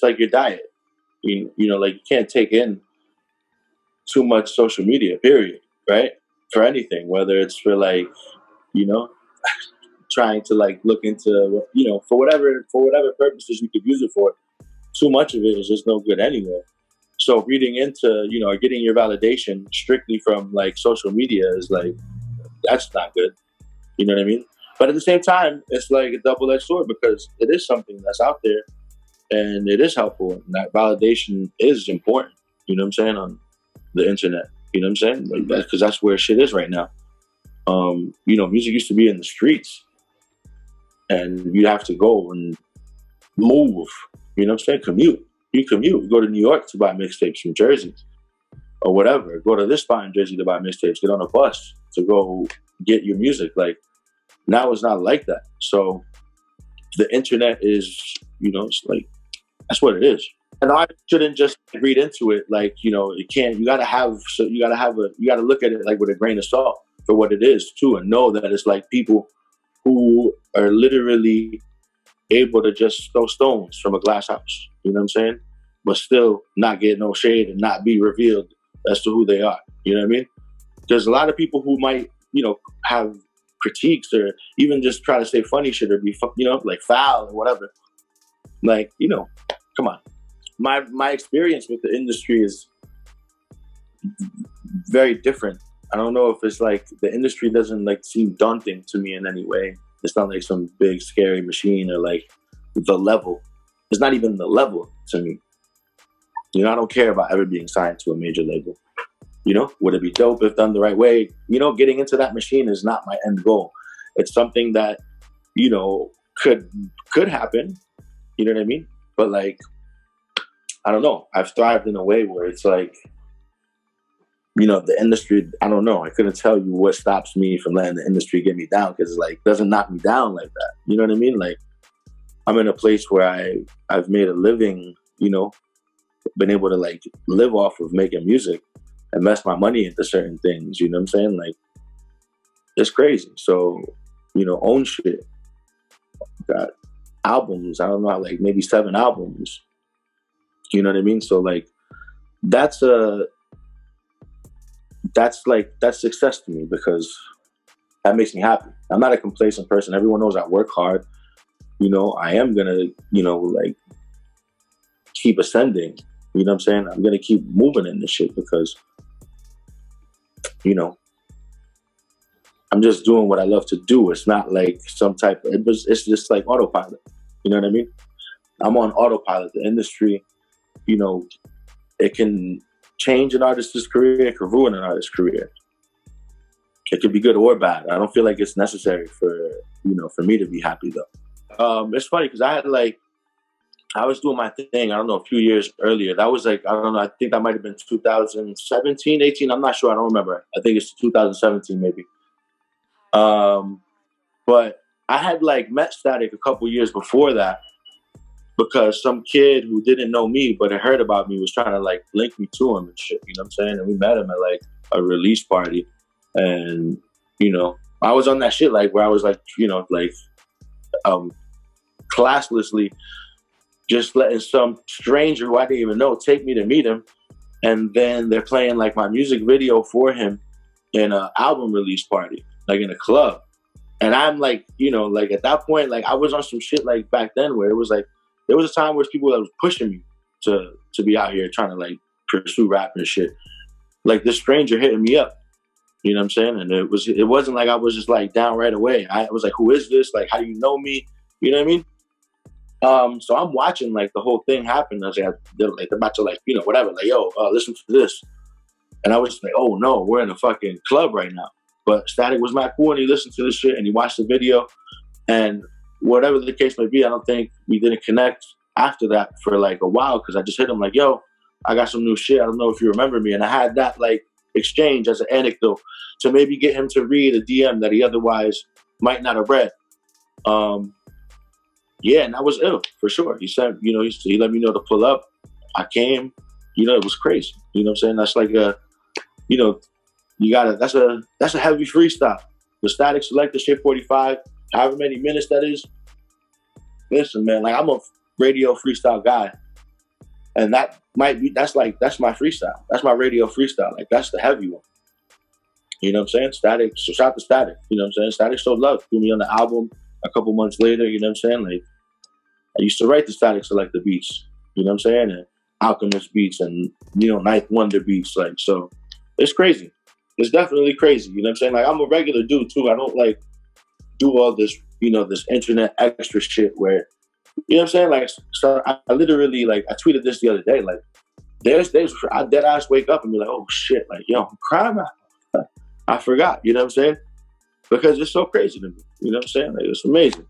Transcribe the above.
just like your diet. You know, like you can't take in too much social media, period, right? For anything, whether it's for like, you know, trying to like look into, you know, for whatever purposes you could use it for. Too much of it is just no good anyway. So reading into, you know, or getting your validation strictly from like social media is like, that's not good. You know what I mean? But at the same time, it's like a double-edged sword because it is something that's out there and it is helpful. And that validation is important. You know what I'm saying? On the internet. You know what I'm saying? Like that, because that's where shit is right now. You know, music used to be in the streets and you'd have to go and move. You know what I'm saying? Commute. You commute. You go to New York to buy mixtapes from Jersey or whatever. Go to this spot in Jersey to buy mixtapes. Get on a bus to go get your music. Like, now it's not like that. So the internet is, you know, it's like, that's what it is. And I shouldn't just read into it like, you know, it can't, you gotta look at it like with a grain of salt for what it is too, and know that it's like people who are literally able to just throw stones from a glass house. You know what I'm saying? But still not get no shade and not be revealed as to who they are. You know what I mean? There's a lot of people who might, you know, have critiques or even just try to say funny shit or be, you know, like foul or whatever. Like, you know, come on. My experience with the industry is very different. I don't know if it's like the industry doesn't like seem daunting to me in any way. It's not like some big scary machine or like the level. It's not even the level to me. You know, I don't care about ever being signed to a major label. You know, would it be dope if done the right way? You know, getting into that machine is not my end goal. It's something that, you know, could happen. You know what I mean? But like, I don't know. I've thrived in a way where it's like, you know, the industry, I don't know. I couldn't tell you what stops me from letting the industry get me down because it's like, it doesn't knock me down like that. You know what I mean? Like, I'm in a place where I've made a living, you know, been able to like live off of making music, invest my money into certain things. You know what I'm saying? Like, it's crazy. So, you know, own shit. Got albums. I don't know, like maybe 7 albums. You know what I mean? So like, that's success to me because that makes me happy. I'm not a complacent person. Everyone knows I work hard. You know, I am gonna, you know, like keep ascending. You know what I'm saying? I'm gonna keep moving in this shit because, you know, I'm just doing what I love to do. It's not like some type of, it's just like autopilot. You know what I mean? I'm on autopilot. The industry, you know, it can change an artist's career, it can ruin an artist's career. It could be good or bad. I don't feel like it's necessary for, you know, for me to be happy though. It's funny because I was doing my thing, I don't know, a few years earlier. That was like, I don't know, I think that might have been 2017, 18. I'm not sure. I don't remember. I think it's 2017 maybe. But I had like met Static a couple years before that because some kid who didn't know me but had heard about me was trying to like link me to him and shit. You know what I'm saying? And we met him at like a release party. And, you know, I was on that shit like where I was like, you know, like classlessly just letting some stranger who I didn't even know take me to meet him. And then they're playing like my music video for him in an album release party, like in a club. And I'm like, you know, like at that point, like I was on some shit like back then where it was like, there was a time where people that was pushing me to be out here trying to like pursue rap and shit. Like this stranger hitting me up, you know what I'm saying? And it wasn't like I was just like down right away. I was like, who is this? Like, how do you know me? You know what I mean? So I'm watching like the whole thing happen. I was like, they're about to like, you know, whatever, like, yo, listen to this. And I was like, oh no, we're in a fucking club right now. But Static was mad cool and he listened to this shit and he watched the video. And whatever the case may be, I don't think we didn't connect after that for like a while because I just hit him like, yo, I got some new shit. I don't know if you remember me. And I had that like exchange as an anecdote to maybe get him to read a DM that he otherwise might not have read. Yeah, and that was ill for sure. He said, you know, he let me know to pull up. I came, you know, it was crazy. You know what I'm saying? That's like a, you know, that's a heavy freestyle. The Static Selector shit 45, however many minutes that is. Listen, man, like I'm a radio freestyle guy. And that might be, that's my freestyle. That's my radio freestyle. Like, that's the heavy one. You know what I'm saying? Static, so shout to Static. You know what I'm saying? Static Showed Love. Threw me on the album a couple months later. You know what I'm saying? Like, I used to write the Static Select the beats. You know what I'm saying? And Alchemist beats and, Ninth Wonder beats. Like, so it's crazy. It's definitely crazy. You know what I'm saying? Like, I'm a regular dude too. I don't like do all this, this internet extra shit where, you know what I'm saying? Like, so I literally, like, I tweeted this the other day. Like, there's days where I dead ass wake up and be like, oh shit, like, yo, I'm crying. I forgot, you know what I'm saying? Because it's so crazy to me. You know what I'm saying? Like, it's amazing.